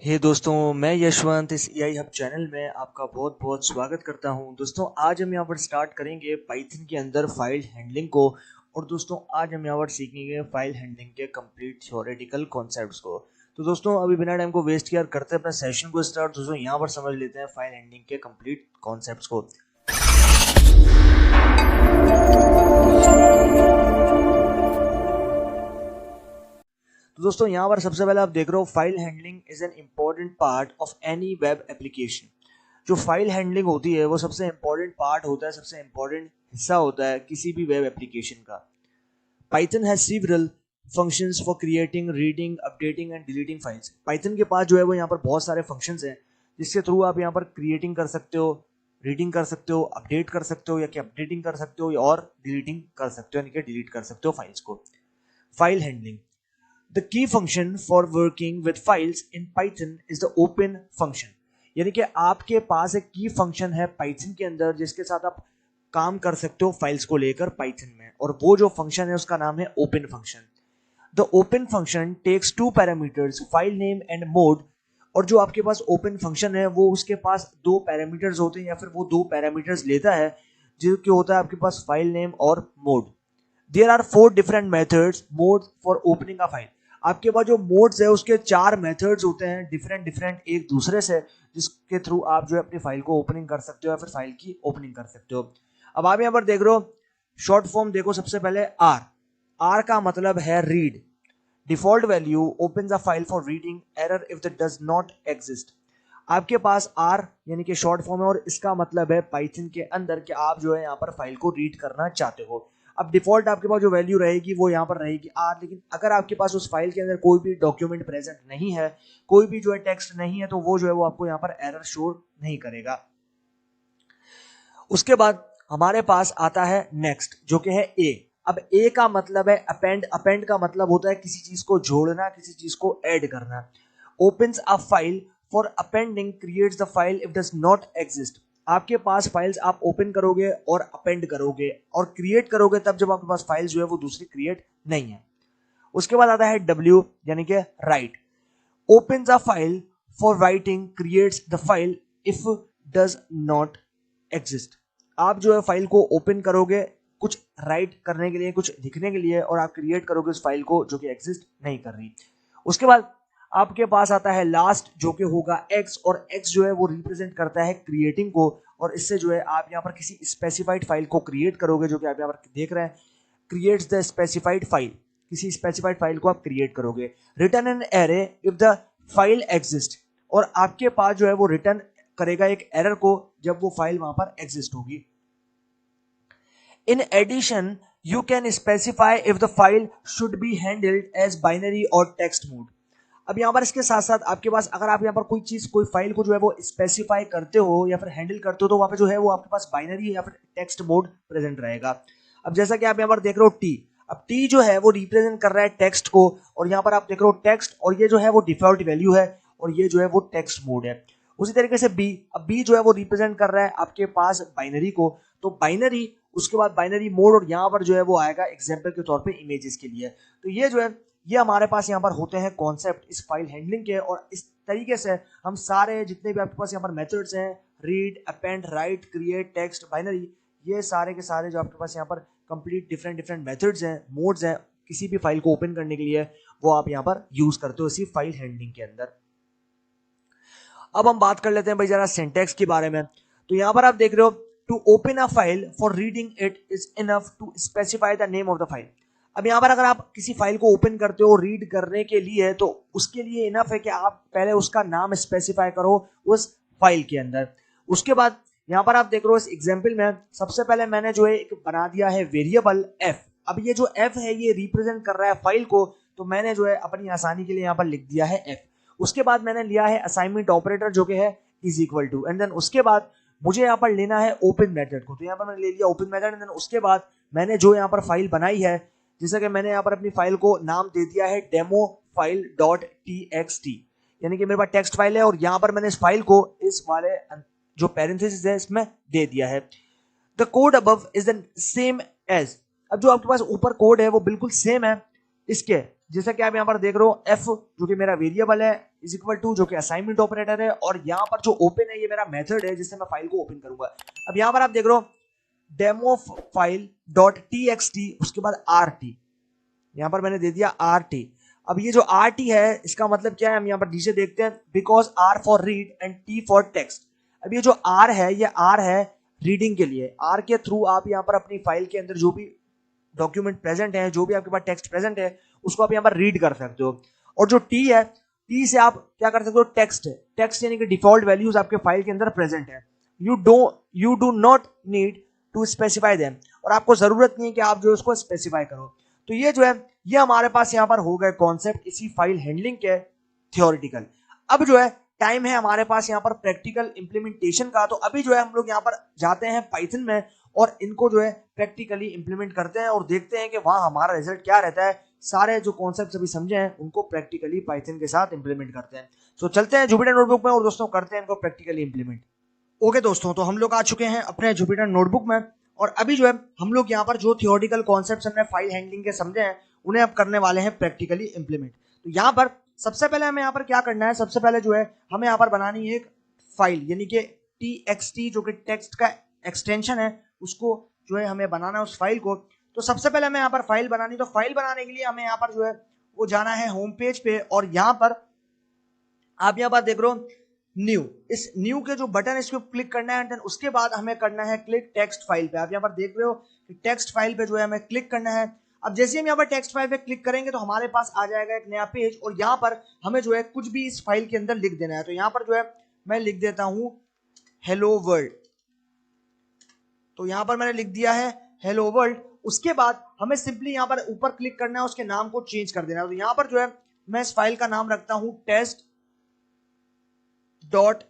हे दोस्तों, मैं यशवंत इस एआई हब चैनल में आपका बहुत बहुत स्वागत करता हूं। दोस्तों, आज हम यहाँ पर स्टार्ट करेंगे पाइथन के अंदर फाइल हैंडलिंग को। और दोस्तों, आज हम यहाँ पर सीखेंगे फाइल हैंडलिंग के कंप्लीट थ्योरेटिकल कॉन्सेप्ट्स को। तो दोस्तों, अभी बिना टाइम को वेस्ट किया करते हैं अपना सेशन को स्टार्ट। दोस्तों, यहाँ पर समझ लेते हैं फाइल हैंडलिंग के कंप्लीट कॉन्सेप्ट्स को। तो दोस्तों, यहाँ पर सबसे पहले आप देख रहे हो file handling is an important part of any web application. जो फाइल हैंडलिंग होती है वो सबसे इम्पॉर्टेंट पार्ट होता है, सबसे इम्पॉर्टेंट हिस्सा होता है किसी भी वेब एप्लीकेशन का। Python has several functions for creating, reading, updating and deleting files. Python के पास जो है वो यहाँ पर बहुत सारे फंक्शंस हैं जिसके थ्रू आप यहाँ पर क्रिएटिंग कर सकते हो, रीडिंग कर सकते हो, अपडेट कर सकते हो या कि अपडेटिंग कर सकते हो और डिलीटिंग कर सकते हो, यानी कि डिलीट कर सकते हो फाइल्स को। File handling, the key function for working with files in Python is the open function। यानी कि आपके पास एक की फंक्शन है पाइथन के अंदर जिसके साथ आप काम कर सकते हो फाइल्स को लेकर पाइथन में, और वो जो फंक्शन है उसका नाम है open function. The open function takes two parameters, file name and mode. और जो आपके पास ओपन फंक्शन है वो उसके पास दो पैरामीटर्स होते हैं या फिर वो दो पैरामीटर्स लेता है जो कि होता है आपके पास फाइल नेम और mode. There are 4 different methods mode for opening a file. आपके पास जो मोड्स है उसके 4 मेथड्स होते हैं डिफरेंट डिफरेंट एक दूसरे से, जिसके थ्रू आप जो है अपनी फाइल को ओपनिंग कर सकते हो या फिर फाइल की ओपनिंग कर सकते हो। अब आप यहाँ पर देख रहे हो शॉर्ट फॉर्म, देखो सबसे पहले आर। आर का मतलब है read. Default value opens a file for reading, error if that does not exist. आपके पास आर यानी कि शॉर्ट फॉर्म है और इसका मतलब है पाइथन के अंदर कि आप जो है यहाँ पर फाइल को रीड करना चाहते हो। अब डिफॉल्ट आपके पास जो वैल्यू रहेगी वो यहाँ पर रहेगी आर, लेकिन अगर आपके पास उस फाइल के अंदर कोई भी डॉक्यूमेंट प्रेजेंट नहीं है, कोई भी जो है टेक्स्ट नहीं है, तो वो जो है वो आपको यहाँ पर एरर शो नहीं करेगा। उसके बाद हमारे पास आता है नेक्स्ट जो कि है ए। अब ए का मतलब है अपेंड। अपेंड का मतलब होता है किसी चीज को जोड़ना, किसी चीज को ऐड करना। Opens a file for appending, creates the file if does not exist. आपके पास फाइल्स आप ओपन करोगे और अपेंड करोगे और क्रिएट करोगे तब जब आपके पास फाइल्स जो है वो दूसरी क्रिएट नहीं है। उसके बाद आता है डब्ल्यू यानी कि right. Opens a file for writing, creates the file if does not exist. आप जो है फाइल को ओपन करोगे कुछ राइट करने के लिए, कुछ लिखने के लिए, और आप क्रिएट करोगे उस फाइल को जो कि एग्जिस्ट नहीं कर रही। उसके बाद आपके पास आता है लास्ट जो कि होगा एक्स, और एक्स जो है वो रिप्रेजेंट करता है क्रिएटिंग को, और इससे जो है आप यहाँ पर किसी स्पेसिफाइड फाइल को क्रिएट करोगे जो कि आप यहाँ पर देख रहे हैं, क्रिएट्स द स्पेसिफाइड फाइल। किसी स्पेसिफाइड फाइल को आप क्रिएट करोगे। Return an array if the file exist, और आपके पास जो है वो रिटर्न करेगा एक एरर को जब वो फाइल वहां पर एग्जिस्ट होगी। In addition you can specify if the file should be handled as binary और टेक्स्ट मोड। अब यहाँ पर इसके साथ साथ आपके पास अगर आप यहाँ पर कोई चीज, कोई फाइल को जो है वो स्पेसिफाई करते हो या फिर हैंडल करते हो तो वहां पे जो है वो आपके पास बाइनरी या फिर टेक्स्ट मोड प्रेजेंट रहेगा। अब जैसा कि आप यहाँ पर देख रहे हो टी, अब टी जो है वो रिप्रेजेंट कर रहा है टेक्स्ट को, और यहाँ पर आप देख रहे हो टेक्स्ट, और ये जो है वो डिफॉल्ट वैल्यू है और ये जो है वो टेक्स्ट मोड है। उसी तरीके से बी, अब बी जो है वो रिप्रेजेंट कर रहा है आपके पास बाइनरी को, तो बाइनरी, उसके बाद बाइनरी मोड, और यहाँ पर जो है वो आएगा एग्जाम्पल के तौर पे इमेजेस के लिए। तो ये जो है ये हमारे पास यहाँ पर होते हैं कॉन्सेप्ट इस फाइल हैंडलिंग के, और इस तरीके से हम सारे जितने भी आपके पास यहाँ पर मेथड्स हैं, read, append, right, create, text, binary, ये सारे के सारे जो आपके पास यहाँ पर कंप्लीट डिफरेंट डिफरेंट मेथड्स हैं, मोड्स हैं किसी भी फाइल को ओपन करने के लिए, वो आप यहाँ पर यूज करते हो इसी फाइल हैंडलिंग के अंदर। अब हम बात कर लेते हैं भाई जरा सिंटैक्स के बारे में। तो यहाँ पर आप देख रहे हो to open a file for reading it is enough to specify the name of the file. अब यहाँ पर अगर आप किसी फाइल को ओपन करते हो रीड करने के लिए, तो उसके लिए इनफ है कि आप पहले उसका नाम स्पेसिफाई करो उस फाइल के अंदर। उसके बाद यहाँ पर आप देख रहे हो इस एग्जाम्पल में सबसे पहले मैंने जो है एक बना दिया है वेरिएबल एफ। अब ये जो एफ है ये रिप्रेजेंट कर रहा है फाइल को, तो मैंने जो है अपनी आसानी के लिए यहाँ पर लिख दिया है एफ। उसके बाद मैंने लिया है असाइनमेंट ऑपरेटर जो कि है is equal to, and then उसके बाद मुझे यहाँ पर लेना है ओपन मेथड को, तो यहाँ पर मैंने ले लिया ओपन मेथड, एंड देन उसके बाद मैंने जो यहाँ पर फाइल बनाई है, जैसे कि मैंने यहाँ पर अपनी फाइल को नाम दे दिया है डेमो फाइल डॉट टीएक्सटी, यानी कि मेरे पास टेक्स्ट फाइल है और यहाँ पर मैंने इस फाइल को इस वाले जो पैरेंथेसिस है इसमें दे दिया है। The code above is the same as, अब जो आपके पास ऊपर कोड है वो बिल्कुल सेम है इसके जैसा कि आप यहाँ पर देख रहे हो एफ जो कि मेरा वेरिएबल है इज इक्वल टू जो कि असाइनमेंट ऑपरेटर है, और यहाँ पर जो ओपन है ये मेरा मेथड है जिससे मैं फाइल को ओपन करूंगा। अब यहाँ पर आप देख रहे हो डेमो फाइल डॉट टी, उसके बाद RT, यहाँ पर मैंने दे दिया RT। अब ये जो RT है इसका मतलब क्या है, हम यहाँ पर नीचे देखते हैं, because R for read and T for text. अब ये जो R है ये R है रीडिंग के लिए, R के थ्रू आप यहाँ पर अपनी फाइल के अंदर जो भी डॉक्यूमेंट प्रेजेंट है, जो भी आपके पास टेक्स्ट प्रेजेंट है, उसको आप यहाँ पर रीड कर सकते हो। और जो T है, T से आप क्या कर सकते हो, टेक्स्ट है, टेक्स्ट यानी कि डिफॉल्ट वैल्यूज आपके फाइल के अंदर प्रेजेंट है। You do not need to specify them, और आपको जरूरत नहीं है कि आप जो उसको स्पेसिफाई करो। तो ये जो है ये हमारे पास यहाँ पर हो गए कॉन्सेप्ट इसी फाइल हैंडलिंग के थियोरिटिकल। अब जो है टाइम है हमारे पास यहाँ पर प्रैक्टिकल इंप्लीमेंटेशन का। तो अभी जो है हम लोग यहाँ पर जाते हैं पाइथन में और इनको जो है प्रैक्टिकली इंप्लीमेंट करते हैं और देखते हैं कि वहां हमारा रिजल्ट क्या रहता है। सारे जो कॉन्सेप्ट अभी समझे हैं उनको प्रैक्टिकली पाइथन के साथ इंप्लीमेंट करते हैं। तो चलते हैं जुपिटर नोटबुक में और दोस्तों करते हैं इनको प्रैक्टिकली इंप्लीमेंट। ओके दोस्तों, तो हम लोग आ चुके हैं अपने जुपिटर नोटबुक में और अभी जो है हम लोग यहाँ पर जो थियोरिटिकल कॉन्सेप्ट्स हमने फाइल हैंडलिंग के समझे हैं उन्हें अब करने वाले हैं प्रैक्टिकली इंप्लीमेंट। तो यहाँ पर सबसे पहले हमें यहाँ पर क्या करना है, सबसे पहले जो है हमें यहाँ पर बनानी है एक फाइल, यानी कि TXT जो कि टेक्स्ट का एक्सटेंशन है, उसको जो है हमें बनाना है उस फाइल को। तो सबसे पहले हमें यहाँ पर फाइल बनानी, तो फाइल बनाने के लिए हमें यहाँ पर जो है वो जाना है होम पेज पे, और यहाँ पर आप यहाँ पर देख रहे हो न्यू, इस न्यू के जो बटन इसको क्लिक करना है, उसके बाद हमें करना है क्लिक टेक्स्ट फाइल पे। आप यहाँ पर देख रहे हो कि टेक्स्ट फाइल पे जो है हमें क्लिक करना है। अब जैसे हम यहाँ पर टेक्स्ट फाइल पे क्लिक करेंगे तो हमारे पास आ जाएगा एक नया पेज, और यहाँ पर हमें जो है कुछ भी इस फाइल के अंदर लिख देना है। तो यहाँ पर जो है मैं लिख देता हूं हेलो वर्ल्ड। तो यहाँ पर मैंने लिख दिया है हेलो वर्ल्ड। उसके बाद हमें सिंपली यहाँ पर ऊपर क्लिक करना है, उसके नाम को चेंज कर देना है। तो यहाँ पर जो है मैं इस फाइल का नाम रखता हूं टेस्ट डॉट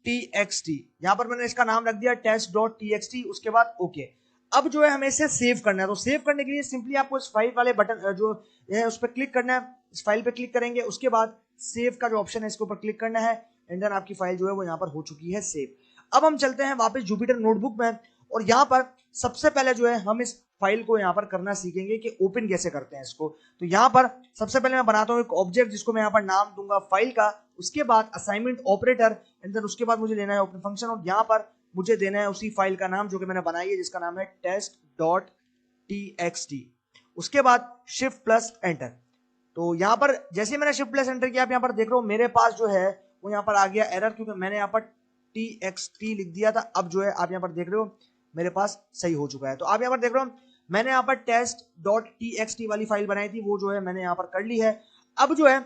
TXT। यहां पर मैंने इसका नाम रख दिया टेस्ट डॉट TXT। उसके बाद ओके। अब जो है हमें इसे सेव करना है। तो सेव करने के लिए सिंपली आपको इस फाइल वाले बटन जो है उस पर क्लिक करना है, इस फाइल पे क्लिक करेंगे, उसके बाद सेव का जो ऑप्शन है इसके ऊपर क्लिक करना है, एंड देन आपकी फाइल जो है वो यहाँ पर हो चुकी है सेव। अब हम चलते हैं वापस जुपिटर नोटबुक में, और यहाँ पर सबसे पहले जो है हम इस फाइल को यहाँ पर करना सीखेंगे कि ओपन कैसे करते हैं इसको। तो यहाँ पर सबसे पहले मैं बनाता हूँ एक ऑब्जेक्ट जिसको मैं यहाँ पर नाम दूंगा फाइल का, उसके बाद असाइनमेंट ऑपरेटर, एंड देन उसके बाद मुझे लेना है ओपन फंक्शन, और यहाँ पर मुझे देना है उसी फाइल का नाम जो कि मैंने बनाई है जिसका नाम है टेस्ट डॉट TXT। उसके बाद शिफ्ट प्लस एंटर। तो यहाँ पर जैसे मैंने शिफ्ट प्लस एंटर किया, आप यहाँ पर देख रहे हो मेरे पास जो है वो यहाँ पर आ गया एरर, क्योंकि मैंने यहाँ पर TXT लिख दिया था। अब जो है आप यहाँ पर देख रहे हो मेरे पास सही हो चुका है। तो आप यहाँ पर देख रहे हो मैंने यहाँ पर टेस्ट डॉट TXT वाली फाइल बनाई थी, वो जो है मैंने यहाँ पर कर ली है। अब जो है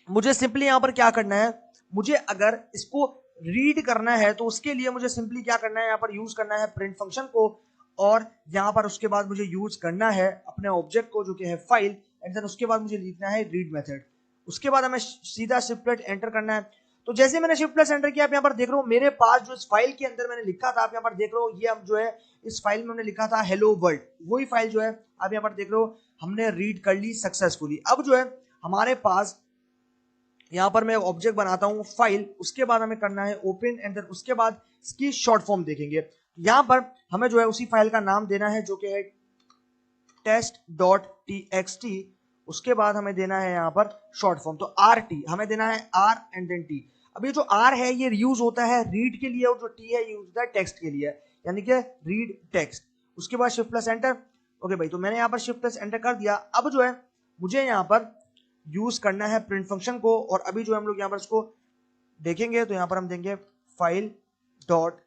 मुझे सिंपली यहाँ पर क्या करना है, मुझे अगर इसको रीड करना है तो उसके लिए मुझे सिंपली क्या करना है, यहाँ पर यूज करना है प्रिंट फंक्शन को, और यहाँ पर उसके बाद मुझे यूज करना है अपने ऑब्जेक्ट को जो कि है फाइल, एंड देन उसके बाद मुझे लिखना है रीड मेथड। उसके बाद हमें सीधा शिफ्ट प्लस एंटर करना है। तो जैसे मैंने शिफ्ट प्लस एंटर किया, आप यहाँ पर देख रहे हो मेरे पास जो इस फाइल के अंदर मैंने लिखा था, आप यहाँ पर देख रहे हो ये हम जो है इस फाइल में हमने लिखा था हेलो वर्ल्ड, वही फाइल जो है आप यहाँ पर देख रहे हो हमने रीड कर ली सक्सेसफुली। अब जो है हमारे पास यहाँ पर मैं ऑब्जेक्ट बनाता हूँ फाइल, उसके बाद हमें करना है ओपन, एंड देन उसके बाद इसकी शॉर्ट फॉर्म देखेंगे। यहाँ पर हमें जो है उसी फाइल का नाम देना है जो कि है टेस्ट डॉट TXT। उसके बाद हमें देना है यहाँ पर शॉर्ट फॉर्म, तो RT हमें देना है R एंड देन T। अब ये जो R है ये यूज होता है रीड के लिए, और जो T है यूज होता है टेक्स्ट के लिए, यानी कि रीड टेक्स्ट। उसके बाद शिफ्ट प्लस एंटर। ओके भाई, तो मैंने यहाँ पर शिफ्ट प्लस एंटर कर दिया। अब जो है मुझे यहाँ पर यूज करना है प्रिंट फंक्शन को, और अभी जो हम लोग यहाँ पर इसको देखेंगे तो यहाँ पर हम देंगे file dot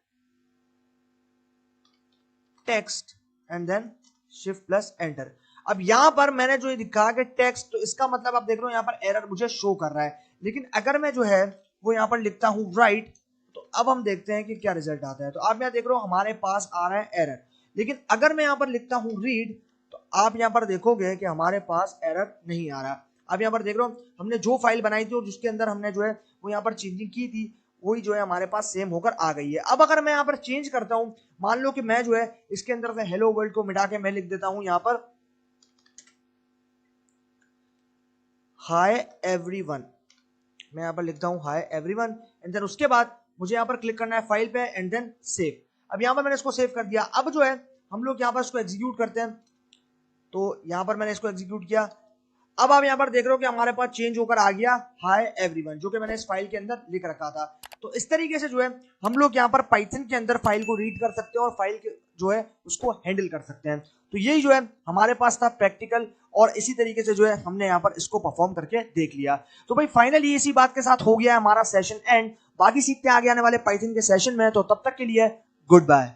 text and then shift plus enter. अब यहाँ पर मैंने जो लिखा कि टेक्स्ट, तो इसका मतलब आप देख रहे हो यहाँ पर एरर मुझे शो कर रहा है। लेकिन अगर मैं जो है वो यहाँ पर लिखता हूँ राइट, तो अब हम देखते हैं कि क्या रिजल्ट आता है। तो आप यहाँ देख रहे हो हमारे पास आ रहा है एरर। लेकिन अगर मैं यहाँ पर लिखता हूँ रीड, तो आप यहाँ पर देखोगे कि हमारे पास एरर नहीं आ रहा। अब यहाँ पर देख रहे हो हमने जो फाइल बनाई थी और जिसके अंदर हमने जो है वो यहाँ पर चेंजिंग की थी, वही जो है हमारे पास सेम होकर आ गई है। अब अगर मैं यहाँ पर चेंज करता हूं, मान लो कि मैं जो है इसके अंदर से हेलो वर्ल्ड को मिटा के मैं लिख देता हूं यहाँ पर हाय एवरीवन, मैं यहाँ पर लिखता हूं हाय एवरीवन, एंड देन उसके बाद मुझे यहाँ पर क्लिक करना है फाइल पे, एंड देन सेव। अब यहाँ पर मैंने इसको सेव कर दिया। अब जो है हम लोग यहाँ पर इसको एग्जीक्यूट करते हैं। तो यहाँ पर मैंने इसको एग्जीक्यूट किया। अब आप यहाँ पर देख रहे हो कि हमारे पास चेंज होकर आ गया हाय एवरीवन, जो कि मैंने इस फाइल के अंदर लिख रखा था। तो इस तरीके से जो है हम लोग यहाँ पर पाइथन के अंदर फाइल को रीड कर सकते हैं और फाइल के जो है उसको हैंडल कर सकते हैं। तो यही जो है हमारे पास था प्रैक्टिकल, और इसी तरीके से जो है हमने यहाँ पर इसको परफॉर्म करके देख लिया। तो भाई फाइनली इसी बात के साथ हो गया है हमारा सेशन एंड। बाकी सीखते हैं आगे आने वाले पाइथन के सेशन में, तो तब तक के लिए गुड बाय।